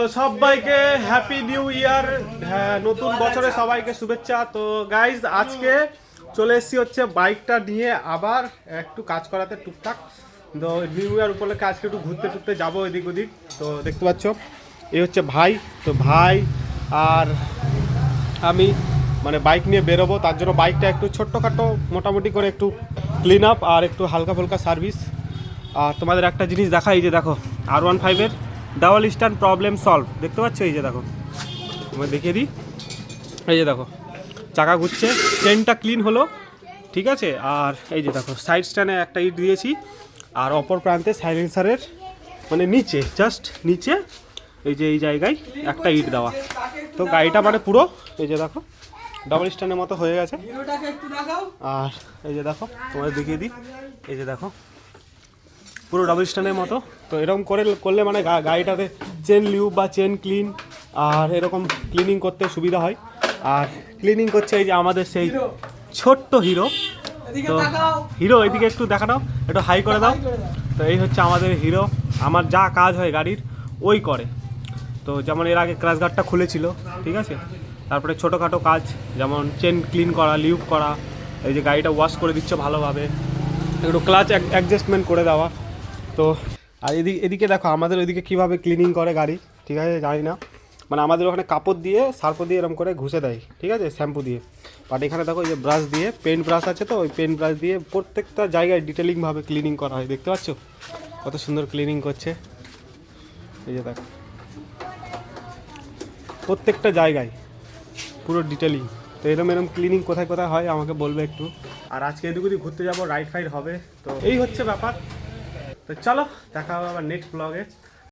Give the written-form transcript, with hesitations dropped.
তো সবাইকে happy new year, হ্যাঁ নতুন বছরে সবাইকে শুভেচ্ছা। তো গাইজ আজকে চলে এসেছি হচ্ছে বাইকটা নিয়ে আবার একটু কাজ করাতে টুকটাক। তো নিউ ইয়ার উপলক্ষে আজকে একটু ঘুরতে টুরতে যাবো এদিক ওদিক। তো দেখতে পাচ্ছ এই হচ্ছে ভাই, তো ভাই আর আমি মানে বাইক নিয়ে বেরোবো, তার জন্য বাইকটা একটু ছোট্টখাটো মোটামুটি করে একটু ক্লিন আপ আর একটু হালকা ফুলকা সার্ভিস। আর তোমাদের একটা জিনিস দেখা, এই যে দেখো R15-এর ডাবল স্ট্যান্ড প্রবলেম সলভ, দেখতে পাচ্ছ? এই যে দেখো, তোমায় দেখিয়ে দিই, এই যে দেখো চাকা ঘুরছে, চেনটা ক্লিন হলো, ঠিক আছে। আর এই যে দেখো সাইড স্ট্যান্ডে একটা ইট দিয়েছি, আর অপর প্রান্তে সাইলেন্সারের মানে নিচে জাস্ট নিচে এই যে এই জায়গায় একটা ইট দেওয়া। তো গাড়িটা মানে পুরো এই যে দেখো ডাবল স্ট্যান্ডের মতো হয়ে গেছে। আর এই যে দেখো তোমাদের দেখিয়ে দিই, এই যে দেখো পুরো ডাবল স্ট্যান্ডের মতো। তো এরকম করলে মানে গাড়িটাতে চেন লিউব বা চেন ক্লিন আর এরকম ক্লিনিং করতে সুবিধা হয়। আর ক্লিনিং করছে এই যে আমাদের সেই ছোট্ট হিরো। তো হিরো এদিকে একটু দেখানো, একটু হাই করে দাও। তো এই হচ্ছে আমাদের হিরো, আমার যা কাজ হয় গাড়ির ওই করে। তো যেমন এর আগে ক্র্যাশ গার্ডটা খুলেছিল, ঠিক আছে, তারপরে ছোটোখাটো কাজ যেমন চেন ক্লিন করা, লিউব করা, এই যে গাড়িটা ওয়াশ করে দিচ্ছে ভালোভাবে, একটু ক্লাচ অ্যাডজাস্টমেন্ট করে দেওয়া। তো আর এদিকে দেখো আমাদের ওইদিকে কীভাবে ক্লিনিং করে গাড়ি, ঠিক আছে, জানি না, মানে আমাদের ওখানে কাপড় দিয়ে সার্ফ দিয়ে এরকম করে ঘুষে দেয়, ঠিক আছে, শ্যাম্পু দিয়ে। বাট এখানে দেখো এই যে ব্রাশ দিয়ে, পেন্ট ব্রাশ আছে, তো ওই পেন্ট ব্রাশ দিয়ে প্রত্যেকটা জায়গায় ডিটেলিংভাবে ক্লিনিং করা হয়। দেখতে পাচ্ছ কত সুন্দর ক্লিনিং করছে, এই যে দেখো প্রত্যেকটা জায়গায় পুরো ডিটেলিং। তো এরম ক্লিনিং কোথায় কোথায় হয় আমাকে বলবে একটু। আর আজকে এদিক ওদিক ঘুরতে যাবো, রাইড ফাইড হবে। তো এই হচ্ছে ব্যাপার। তো চলো দেখা হবে আবার নেক্সট ব্লগে।